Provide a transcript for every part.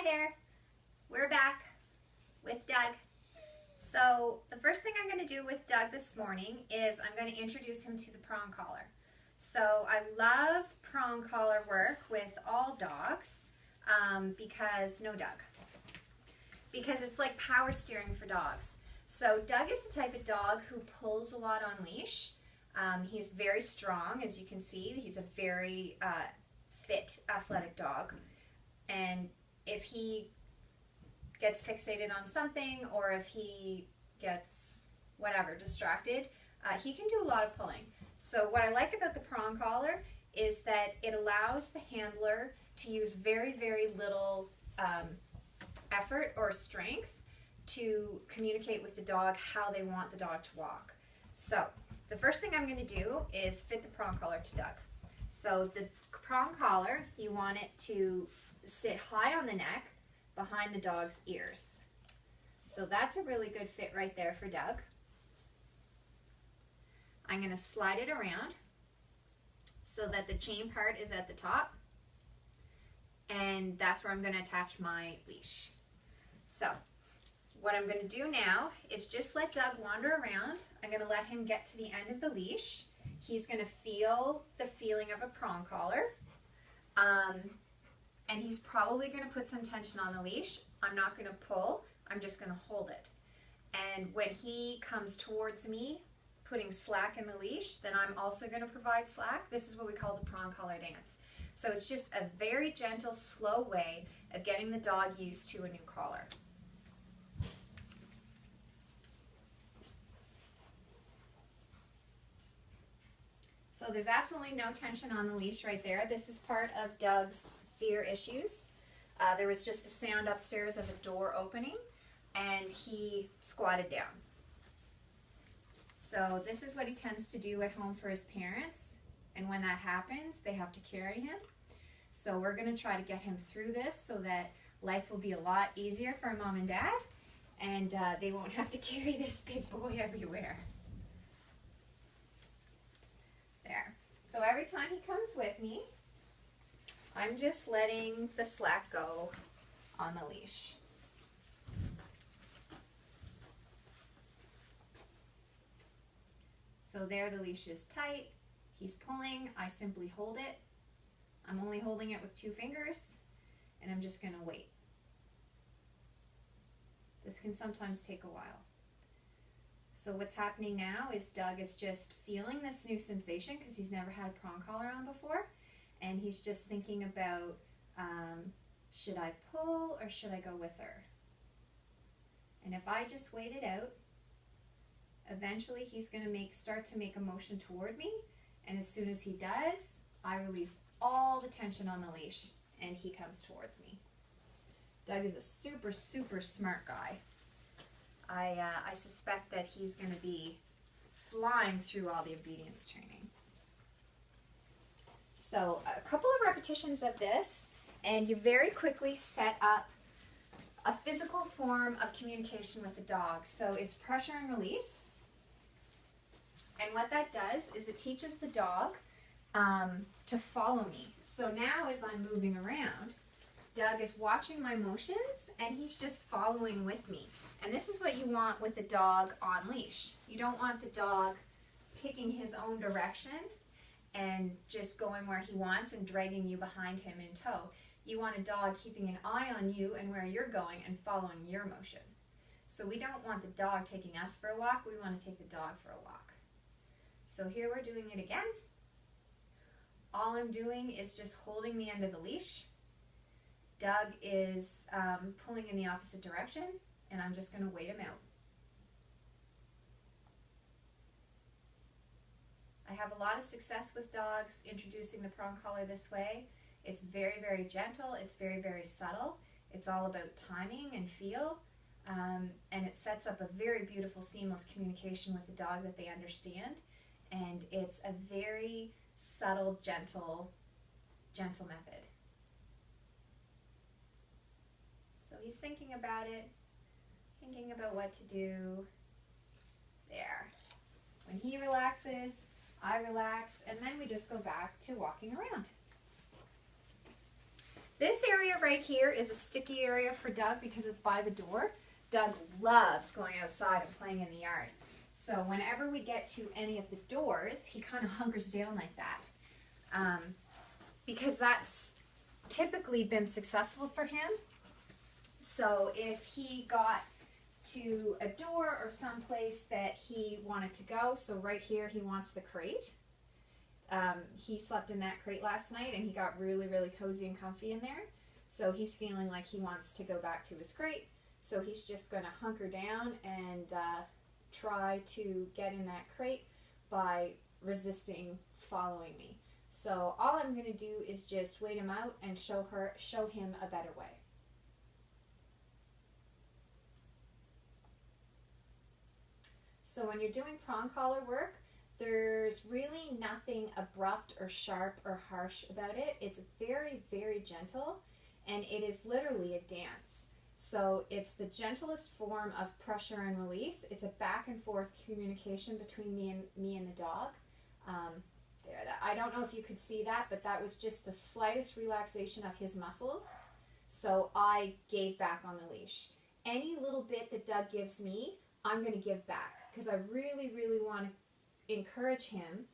Hi there, we're back with Doug. So the first thing I'm going to do with Doug this morning is I'm going to introduce him to the prong collar. So I love prong collar work with all dogs because it's like power steering for dogs. So Doug is the type of dog who pulls a lot on leash. He's very strong, as you can see. He's a very fit, athletic dog. And if he gets fixated on something or if he gets whatever distracted, he can do a lot of pulling. So what I like about the prong collar is that it allows the handler to use very, very little effort or strength to communicate with the dog how they want the dog to walk. So the first thing I'm going to do is fit the prong collar to Doug. So the prong collar, you want it to sit high on the neck behind the dog's ears. So that's a really good fit right there for Doug. I'm going to slide it around so that the chain part is at the top, and that's where I'm going to attach my leash. So what I'm going to do now is just let Doug wander around. I'm going to let him get to the end of the leash. He's going to feel the feeling of a prong collar. And he's probably going to put some tension on the leash. I'm not going to pull, I'm just going to hold it. And when he comes towards me, putting slack in the leash, then I'm also going to provide slack. This is what we call the prong collar dance. So it's just a very gentle, slow way of getting the dog used to a new collar. So there's absolutely no tension on the leash right there. This is part of Doug's fear issues. There was just a sound upstairs of a door opening and he squatted down. So this is what he tends to do at home for his parents, and when that happens they have to carry him. So we're going to try to get him through this so that life will be a lot easier for mom and dad, and they won't have to carry this big boy everywhere. There. So every time he comes with me, I'm just letting the slack go on the leash. So there, the leash is tight. He's pulling. I simply hold it. I'm only holding it with 2 fingers, and I'm just going to wait. This can sometimes take a while. So what's happening now is Doug is just feeling this new sensation because he's never had a prong collar on before. And he's just thinking about, should I pull or should I go with her? And if I just wait it out, eventually he's going to start to make a motion toward me. And as soon as he does, I release all the tension on the leash and he comes towards me. Doug is a super, super smart guy. I suspect that he's going to be flying through all the obedience training. So a couple of repetitions of this, and you very quickly set up a physical form of communication with the dog. So it's pressure and release. And what that does is it teaches the dog to follow me. So now as I'm moving around, Doug is watching my motions and he's just following with me. And this is what you want with the dog on leash. You don't want the dog picking his own direction and just going where he wants and dragging you behind him in tow. You want a dog keeping an eye on you and where you're going and following your motion. So we don't want the dog taking us for a walk, we want to take the dog for a walk. So here we're doing it again. All I'm doing is just holding the end of the leash. Doug is pulling in the opposite direction, and I'm just going to wait him out. I have a lot of success with dogs introducing the prong collar this way. It's very, very gentle. It's very, very subtle. It's all about timing and feel. And it sets up a very beautiful, seamless communication with the dog that they understand. And it's a very subtle, gentle method. So he's thinking about it, thinking about what to do. There. When he relaxes, I relax, and then we just go back to walking around. This area right here is a sticky area for Doug because it's by the door. Doug loves going outside and playing in the yard. So whenever we get to any of the doors, he kind of hunkers down like that. Because that's typically been successful for him. So if he got to a door or someplace that he wanted to go, so right here he wants the crate. He slept in that crate last night and he got really, really cozy and comfy in there. So he's feeling like he wants to go back to his crate. So he's just going to hunker down and try to get in that crate by resisting following me. So all I'm going to do is just wait him out and show him a better way. So when you're doing prong collar work, there's really nothing abrupt or sharp or harsh about it. It's very, very gentle, and it is literally a dance. So it's the gentlest form of pressure and release. It's a back and forth communication between me and the dog. I don't know if you could see that, but that was just the slightest relaxation of his muscles. So I gave back on the leash. Any little bit that Doug gives me, I'm going to give back because I really, really want to encourage him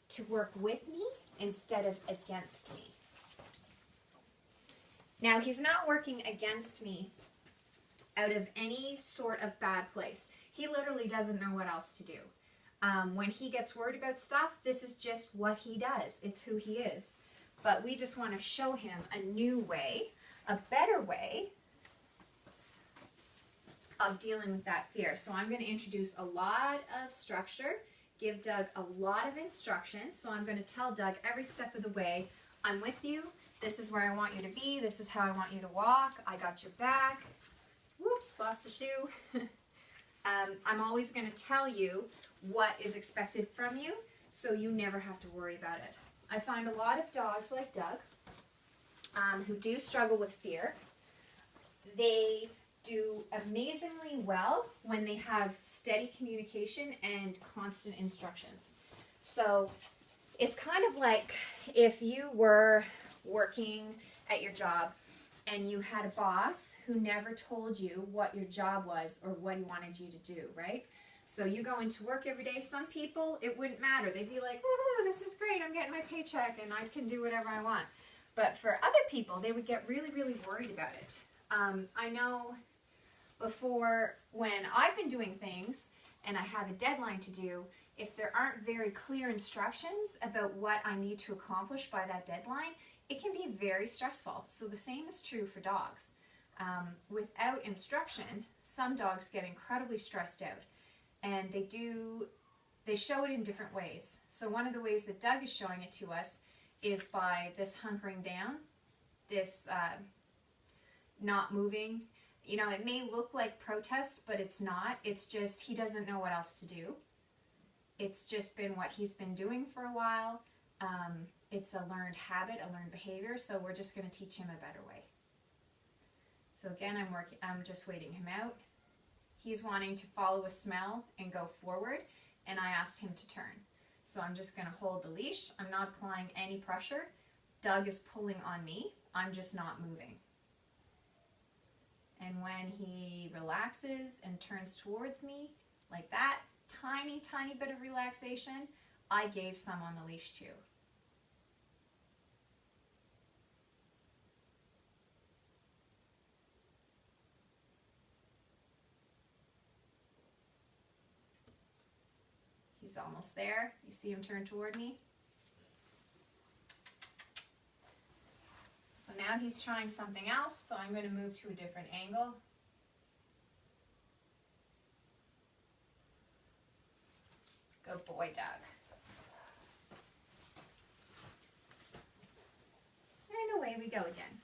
to work with me instead of against me. Now, he's not working against me out of any sort of bad place. He literally doesn't know what else to do. When he gets worried about stuff, this is just what he does. It's who he is. But we just want to show him a new way, a better way of dealing with that fear. So I'm going to introduce a lot of structure, give Doug a lot of instruction. So I'm going to tell Doug every step of the way, I'm with you. This is where I want you to be. This is how I want you to walk. I got your back. Whoops, lost a shoe. I'm always going to tell you what is expected from you, so you never have to worry about it. I find a lot of dogs like Doug who do struggle with fear. They do amazingly well when they have steady communication and constant instructions. So it's kind of like if you were working at your job and you had a boss who never told you what your job was or what he wanted you to do, right? So you go into work every day. Some people, it wouldn't matter. They'd be like, woohoo, this is great. I'm getting my paycheck and I can do whatever I want. But for other people, they would get really, really worried about it. I know before, when I've been doing things and I have a deadline to do, if there aren't very clear instructions about what I need to accomplish by that deadline, it can be very stressful. So the same is true for dogs. Without instruction, some dogs get incredibly stressed out, and they show it in different ways. So one of the ways that Doug is showing it to us is by this hunkering down, this not moving. You know, it may look like protest, but it's not. It's just he doesn't know what else to do. It's just been what he's been doing for a while. It's a learned habit, a learned behavior, so we're just going to teach him a better way. So again, I'm just waiting him out. He's wanting to follow a smell and go forward, and I asked him to turn. So I'm just going to hold the leash. I'm not applying any pressure. Doug is pulling on me. I'm just not moving. And when he relaxes and turns towards me, like that, tiny, tiny bit of relaxation, I gave some on the leash too. He's almost there. You see him turn toward me? So now he's trying something else, so I'm going to move to a different angle. Good boy, Doug. And away we go again.